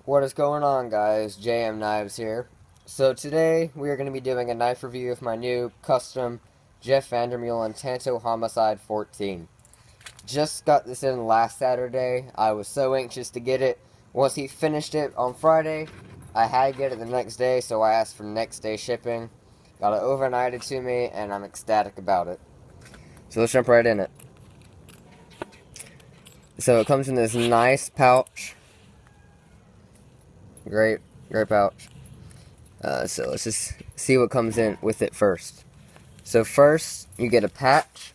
What is going on, guys? JM Knives here. So today we are going to be doing a knife review of my new custom Jeff Vandermeulen Tanto Homicide 14. Just got this in last Saturday. I was so anxious to get it. Once he finished it on Friday, I had to get it the next day, so I asked for next day shipping. Got it overnighted to me, and I'm ecstatic about it. So let's jump right in it. So it comes in this nice pouch. Great pouch. So let's just see what comes in with it first. So first, you get a patch.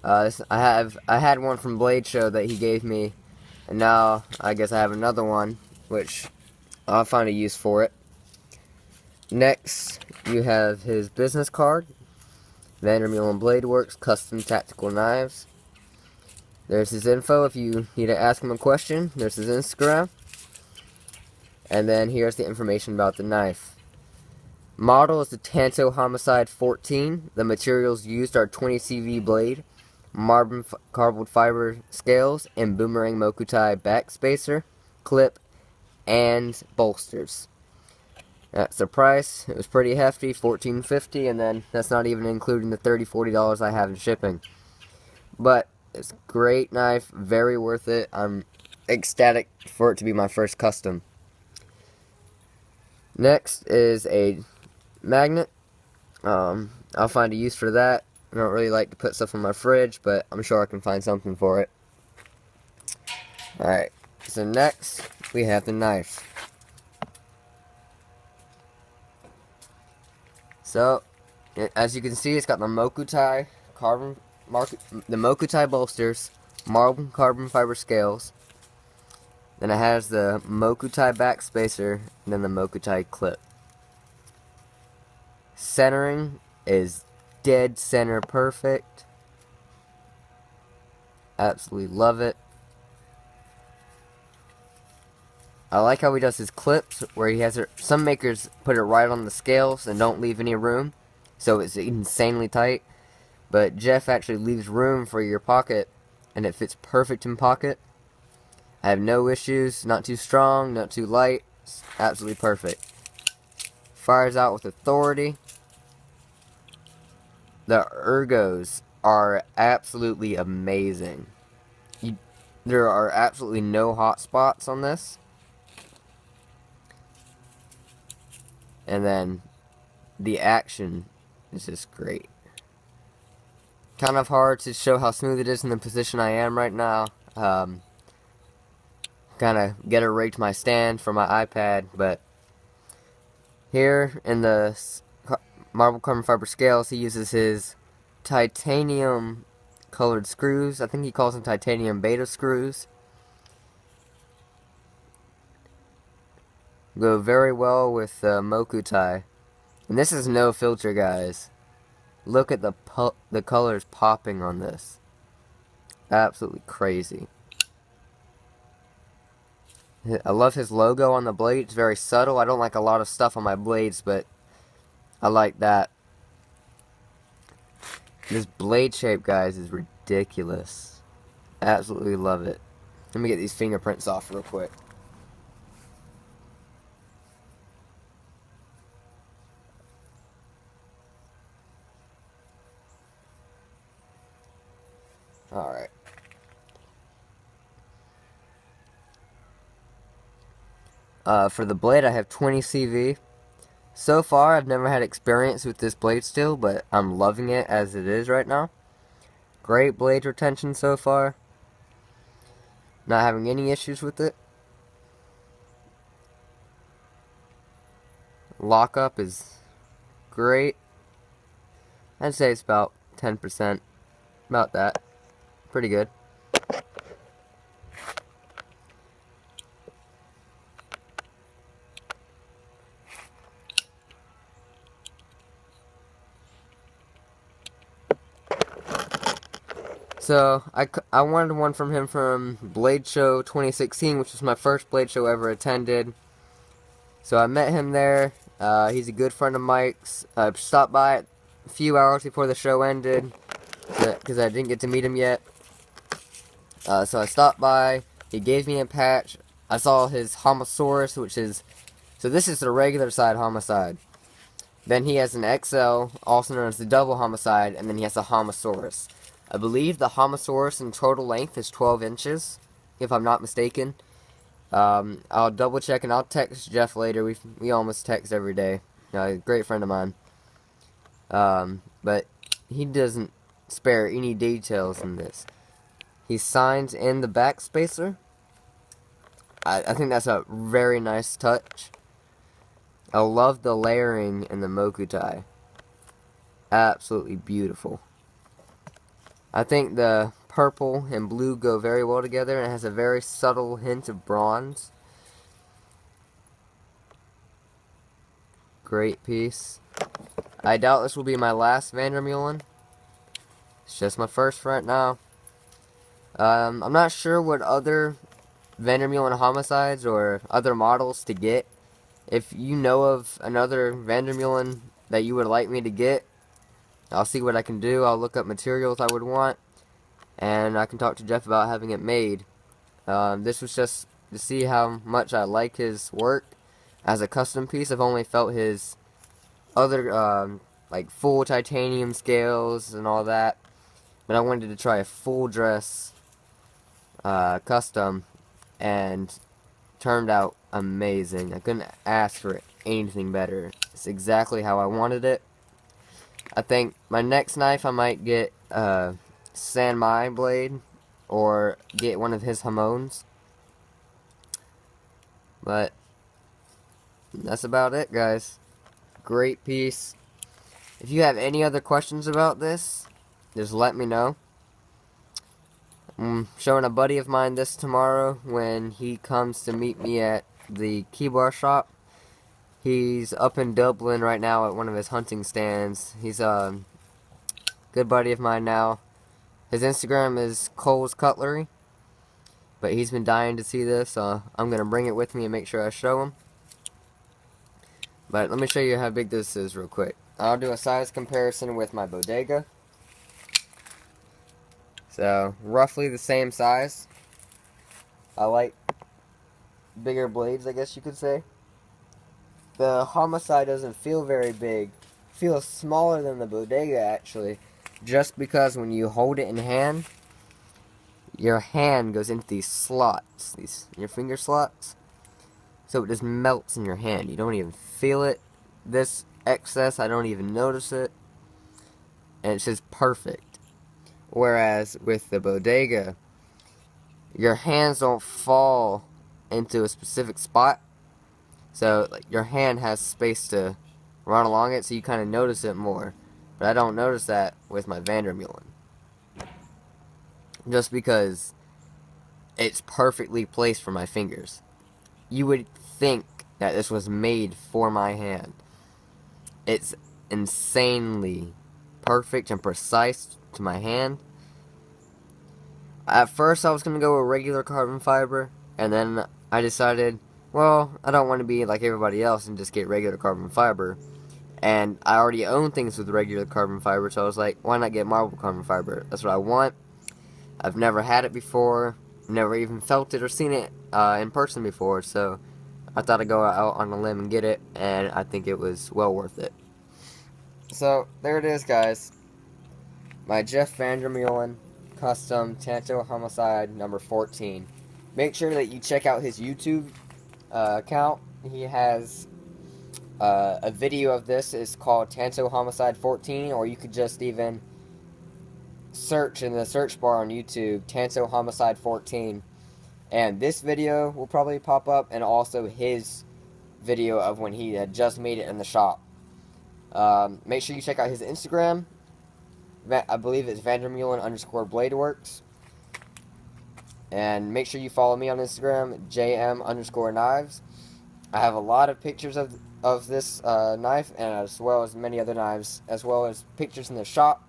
I had one from Blade Show that he gave me, and now I guess I have another one, which I'll find a use for it. Next, you have his business card, Vandermeulen Blade Works Custom Tactical Knives. There's his info if you need to ask him a question. There's his Instagram. And then here's the information about the knife. Model is the Tanto Homicide 14. The materials used are 20 CV blade, carbon fiber scales, and Boomerang Mokuti backspacer, clip, and bolsters. That's the price. It was pretty hefty, $14.50, and then that's not even including the $30-$40 I have in shipping. But it's a great knife, very worth it. I'm ecstatic for it to be my first custom. Next is a magnet. I'll find a use for that. I don't really like to put stuff in my fridge, but I'm sure I can find something for it. Alright, so next we have the knife. So, as you can see, it's got the Mokuti the Mokuti bolsters, marble carbon fiber scales. Then it has the Mokuti backspacer, and then the Mokuti clip. Centering is dead center perfect. Absolutely love it. I like how he does his clips, where he has it. Some makers put it right on the scales and don't leave any room, so it's insanely tight. But Jeff actually leaves room for your pocket, and it fits perfect in pocket. I have no issues, not too strong, not too light, it's absolutely perfect. Fires out with authority. The ergos are absolutely amazing. There are absolutely no hot spots on this. And then the action is just great. Kind of hard to show how smooth it is in the position I am right now. Kind of get it rigged to my stand for my iPad, but here in the marble carbon fiber scales, he uses his titanium colored screws. I think he calls them titanium beta screws. Go very well with Mokuti. And this is no filter, guys. Look at the colors popping on this. Absolutely crazy. I love his logo on the blade. It's very subtle. I don't like a lot of stuff on my blades, but I like that. This blade shape, guys, is ridiculous. Absolutely love it. Let me get these fingerprints off real quick. Alright. For the blade, I have 20 CV. So far, I've never had experience with this blade steel, but I'm loving it as it is right now. Great blade retention so far. Not having any issues with it. Lockup is great. I'd say it's about 10%. About that. Pretty good. So, I wanted one from him from Blade Show 2016, which was my first Blade Show ever attended. So I met him there. He's a good friend of Mike's. I stopped by a few hours before the show ended, because I didn't get to meet him yet. So I stopped by. He gave me a patch. I saw his Homosaurus, which is... So this is the regular side Homicide. Then he has an XL, also known as the double Homicide, and then he has the Homosaurus. I believe the Homosaurus in total length is 12 inches, if I'm not mistaken. I'll double check and I'll text Jeff later. We almost text every day. A great friend of mine. But he doesn't spare any details in this. He signs in the backspacer. I think that's a very nice touch. I love the layering in the Mokuti. Absolutely beautiful. I think the purple and blue go very well together, and it has a very subtle hint of bronze. Great piece. I doubt this will be my last Vandermeulen. It's just my first right now. I'm not sure what other Vandermeulen homicides or other models to get. If you know of another Vandermeulen that you would like me to get, I'll see what I can do. I'll look up materials I would want, and I can talk to Jeff about having it made. This was just to see how much I like his work as a custom piece. I've only felt his other like full titanium scales and all that, but I wanted to try a full dress custom, and turned out amazing. I couldn't ask for anything better. It's exactly how I wanted it. I think my next knife I might get a Sanmai blade or get one of his Hamones. But that's about it, guys. Great piece. If you have any other questions about this, just let me know. I'm showing a buddy of mine this tomorrow when he comes to meet me at the key bar shop. He's up in Dublin right now at one of his hunting stands. He's a good buddy of mine now. His Instagram is Cole's Cutlery, but he's been dying to see this, so I'm going to bring it with me and make sure I show him. But let me show you how big this is real quick. I'll do a size comparison with my Bodega. So, roughly the same size. I like bigger blades, I guess you could say. The Homicide doesn't feel very big. It feels smaller than the Bodega, actually. Just because when you hold it in hand, your hand goes into these slots. Your finger slots. So it just melts in your hand. You don't even feel it. This excess, I don't even notice it. And it's just perfect. Whereas with the Bodega, your hands don't fall into a specific spot. So like, your hand has space to run along it, so you kind of notice it more. But I don't notice that with my Vandermeulen. Just because it's perfectly placed for my fingers. You would think that this was made for my hand. It's insanely perfect and precise to my hand. At first I was going to go with regular carbon fiber, and then I decided, well, I don't want to be like everybody else and just get regular carbon fiber. And I already own things with regular carbon fiber, so I was like, why not get marble carbon fiber? That's what I want. I've never had it before, never even felt it or seen it in person before, so I thought I'd go out on a limb and get it, and I think it was well worth it. So, there it is, guys. My Jeff Vandermeulen custom Tanto Homicide number 14. Make sure that you check out his YouTube account. He has a video of this. It's called Tanto Homicide 14, or you could just even search in the search bar on YouTube Tanto Homicide 14, and this video will probably pop up, and also his video of when he had just made it in the shop. Make sure you check out his Instagram. I believe it's Vandermeulen_BladeWorks. And make sure you follow me on Instagram, JM_knives. I have a lot of pictures of this knife, and as well as many other knives, as well as pictures in the shop.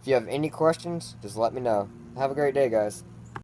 If you have any questions, just let me know. Have a great day, guys.